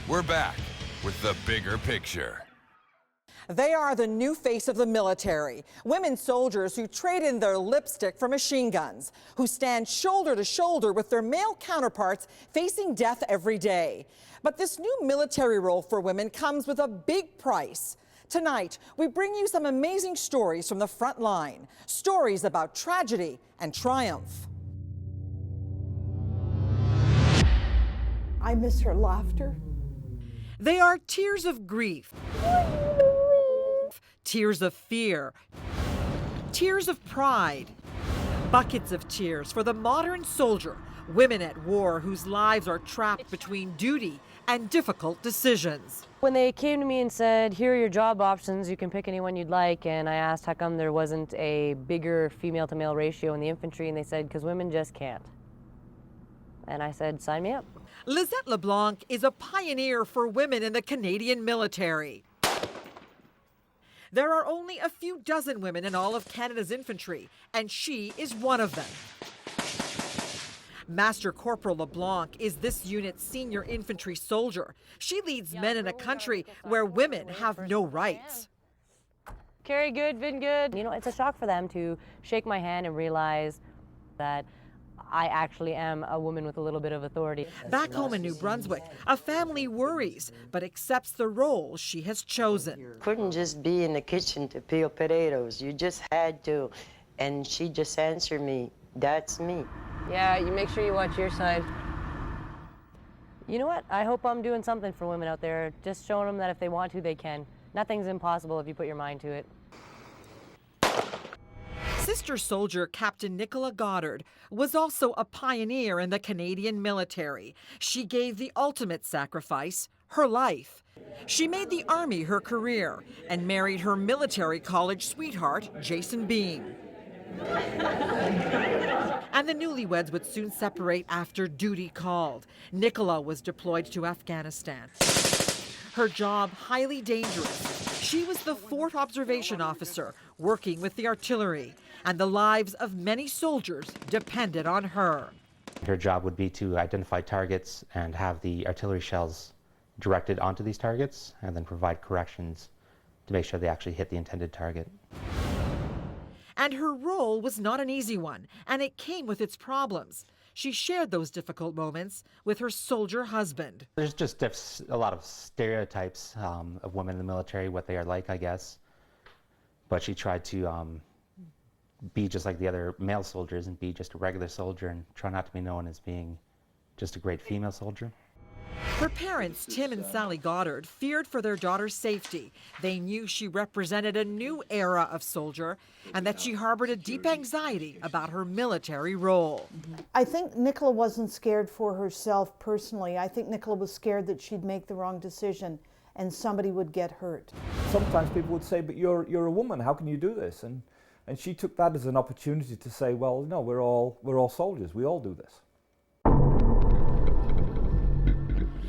We're back with the bigger picture. They are the new face of the military. Women soldiers who trade in their lipstick for machine guns, who stand shoulder to shoulder with their male counterparts facing death every day. But this new military role for women comes with a big price. Tonight, we bring you some amazing stories from the front line, stories about tragedy and triumph. I miss her laughter. They are tears of grief, tears of fear, tears of pride, buckets of tears for the modern soldier, women at war whose lives are trapped between duty and difficult decisions. When they came to me and said, here are your job options, you can pick anyone you'd like, and I asked how come there wasn't a bigger female-to-male ratio in the infantry, and they said, because women just can't. And I said, sign me up. Lisette LeBlanc is a pioneer for women in the Canadian military. There are only a few dozen women in all of Canada's infantry, and she is one of them. Master Corporal LeBlanc is this unit's senior infantry soldier. She leads men in a country where women have no rights. Carrie, good, been good. You know, it's a shock for them to shake my hand and realize that I actually am a woman with a little bit of authority. Back home in New Brunswick, a family worries, but accepts the role she has chosen. Couldn't just be in the kitchen to peel potatoes. You just had to. And she just answered me, that's me. Yeah, you make sure you watch your side. You know what? I hope I'm doing something for women out there, just showing them that if they want to, they can. Nothing's impossible if you put your mind to it. Sister soldier Captain Nicola Goddard was also a pioneer in the Canadian military. She gave the ultimate sacrifice, her life. She made the Army her career and married her military college sweetheart, Jason Bean. And the newlyweds would soon separate after duty called. Nicola was deployed to Afghanistan. Her job highly dangerous. She was the 4th observation officer working with the artillery, and the lives of many soldiers depended on her. Her job would be to identify targets and have the artillery shells directed onto these targets and then provide corrections to make sure they actually hit the intended target. And her role was not an easy one, and it came with its problems. She shared those difficult moments with her soldier husband. There's just a lot of stereotypes of women in the military, what they are like, I guess. But she tried to be just like the other male soldiers and be just a regular soldier and try not to be known as being just a great female soldier. Her parents, Tim and Sally Goddard, feared for their daughter's safety. They knew she represented a new era of soldier and that she harbored a deep anxiety about her military role. I think Nicola wasn't scared for herself personally. I think Nicola was scared that she'd make the wrong decision and somebody would get hurt. Sometimes people would say, but you're a woman, how can you do this? And she took that as an opportunity to say, well, no, we're all soldiers, we all do this.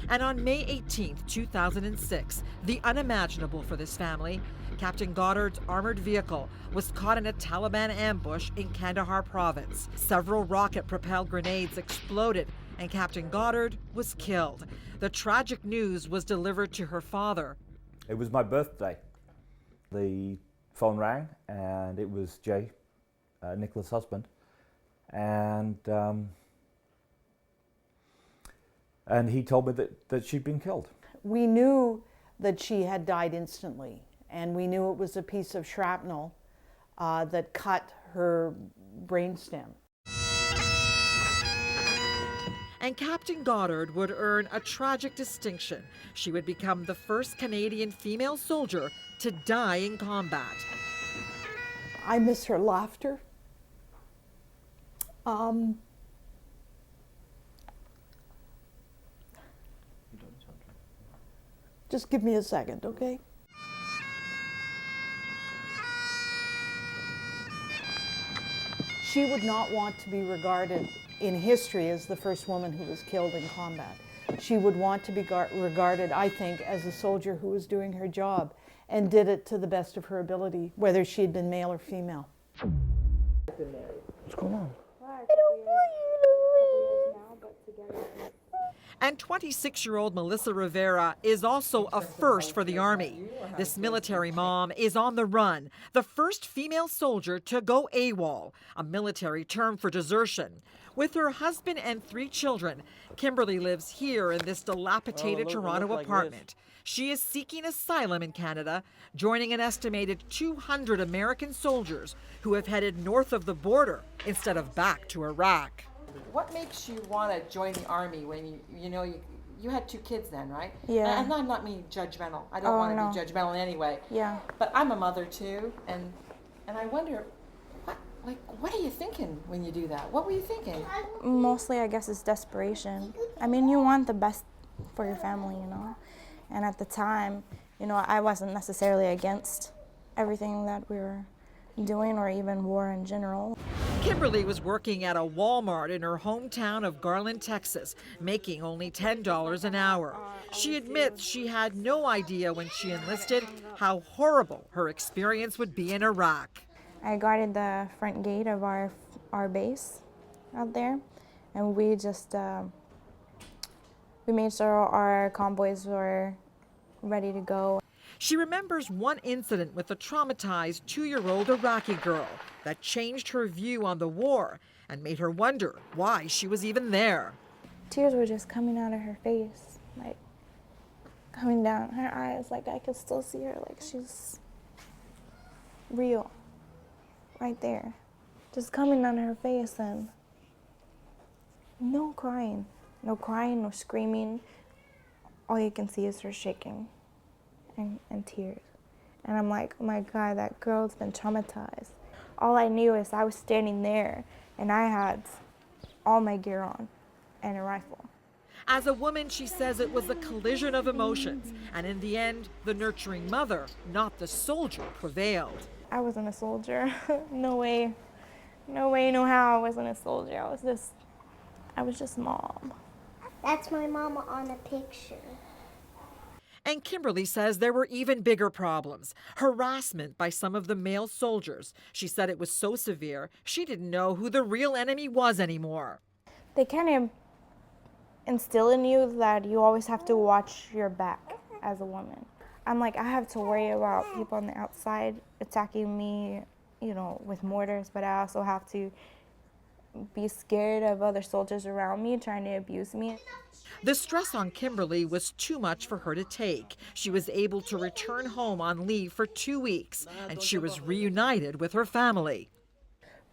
And on May 18, 2006, the unimaginable for this family, Captain Goddard's armored vehicle was caught in a Taliban ambush in Kandahar province. Several rocket-propelled grenades exploded, and Captain Goddard was killed. The tragic news was delivered to her father. It was my birthday. The phone rang, and it was Jay, Nicola's husband, and he told me that she'd been killed. We knew that she had died instantly, and we knew it was a piece of shrapnel that cut her brainstem. And Captain Goddard would earn a tragic distinction. She would become the first Canadian female soldier to die in combat. I miss her laughter. Just give me a second, okay? She would not want to be regarded in history as the first woman who was killed in combat. She would want to be regarded, I think, as a soldier who was doing her job and did it to the best of her ability, whether she had been male or female. What's going on? And 26-year-old Melissa Rivera is also a first for the Army. This military mom is on the run, the first female soldier to go AWOL, a military term for desertion. With her husband and 3 children, Kimberly lives here in this dilapidated Toronto apartment. She is seeking asylum in Canada, joining an estimated 200 American soldiers who have headed north of the border instead of back to Iraq. What makes you want to join the Army when you had 2 kids then, right? Yeah. And I'm not being judgmental. I don't want to be judgmental in any way. Yeah. But I'm a mother too, and I wonder, what are you thinking when you do that? What were you thinking? Mostly, I guess, it's desperation. I mean, you want the best for your family, you know? And at the time, I wasn't necessarily against everything that we were doing or even war in general. Kimberly was working at a Walmart in her hometown of Garland, Texas, making only $10 an hour. She admits she had no idea when she enlisted how horrible her experience would be in Iraq. I guarded the front gate of our base out there, and we just we made sure our convoys were ready to go. She remembers one incident with a traumatized 2-year-old Iraqi girl that changed her view on the war and made her wonder why she was even there. Tears were just coming out of her face, like coming down her eyes, like I could still see her, like she's real, right there, just coming down her face, and no crying, no screaming. All you can see is her shaking and tears. And I'm like, oh my God, that girl's been traumatized. All I knew is I was standing there and I had all my gear on and a rifle. As a woman, she says it was a collision of emotions, and in the end, the nurturing mother, not the soldier, prevailed. I wasn't a soldier. No way, no how I wasn't a soldier. I was just mom. That's my mama on the picture. And Kimberly says there were even bigger problems. Harassment by some of the male soldiers. She said it was so severe, she didn't know who the real enemy was anymore. They kind of instill in you that you always have to watch your back as a woman. I'm like, I have to worry about people on the outside attacking me, with mortars, but I also have to be scared of other soldiers around me trying to abuse me. The stress on Kimberly was too much for her to take. She was able to return home on leave for 2 weeks, and she was reunited with her family.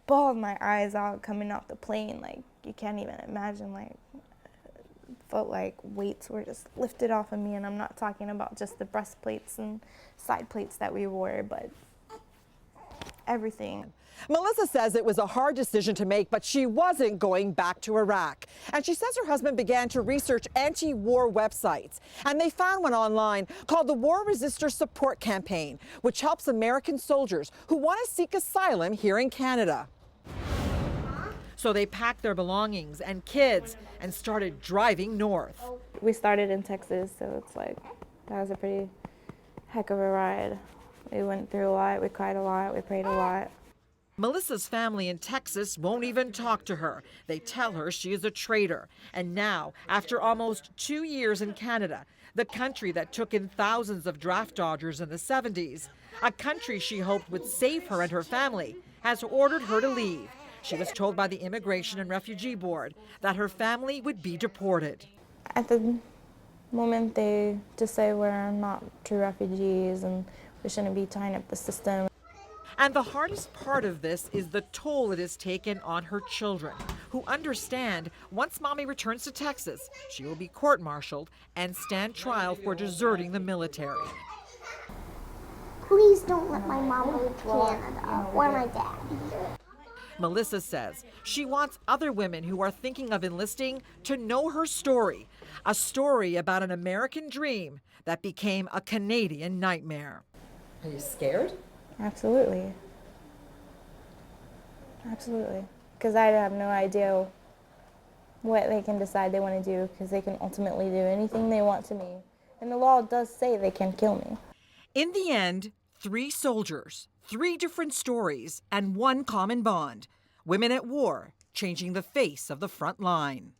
Bawled my eyes out coming off the plane, like you can't even imagine, like felt like weights were just lifted off of me, and I'm not talking about just the breastplates and side plates that we wore, but everything. Melissa says it was a hard decision to make, but she wasn't going back to Iraq. And she says her husband began to research anti-war websites, and they found one online called the War Resistor Support Campaign, which helps American soldiers who want to seek asylum here in Canada. So they packed their belongings and kids and started driving north. We started in Texas, so it's like, that was a pretty heck of a ride. We went through a lot, we cried a lot, we prayed a lot. Melissa's family in Texas won't even talk to her. They tell her she is a traitor. And now, after almost 2 years in Canada, the country that took in thousands of draft dodgers in the 70s, a country she hoped would save her and her family, has ordered her to leave. She was told by the Immigration and Refugee Board that her family would be deported. At the moment, they just say we're not true refugees and we shouldn't be tying up the system. And the hardest part of this is the toll it has taken on her children, who understand once Mommy returns to Texas, she will be court-martialed and stand trial for deserting the military. Please don't let my mom leave Canada or my dad. Melissa says she wants other women who are thinking of enlisting to know her story, a story about an American dream that became a Canadian nightmare. Are you scared? Absolutely. Absolutely. Because I have no idea what they can decide they want to do, because they can ultimately do anything they want to me. And the law does say they can kill me. In the end, 3 soldiers, 3 different stories, and one common bond. Women at war, changing the face of the front line.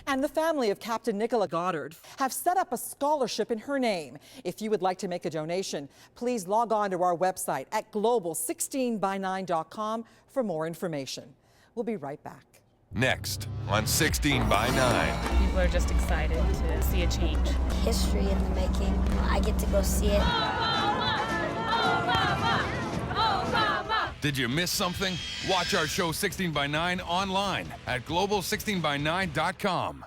and the family of Captain Nicola Goddard have set up a scholarship in her name. If you would like to make a donation, please log on to our website at global16by9.com for more information. We'll be right back. Next on 16 by 9. People are just excited to see a change. History in the making. I get to go see it. Did you miss something? Watch our show 16 by 9 online at global16by9.com.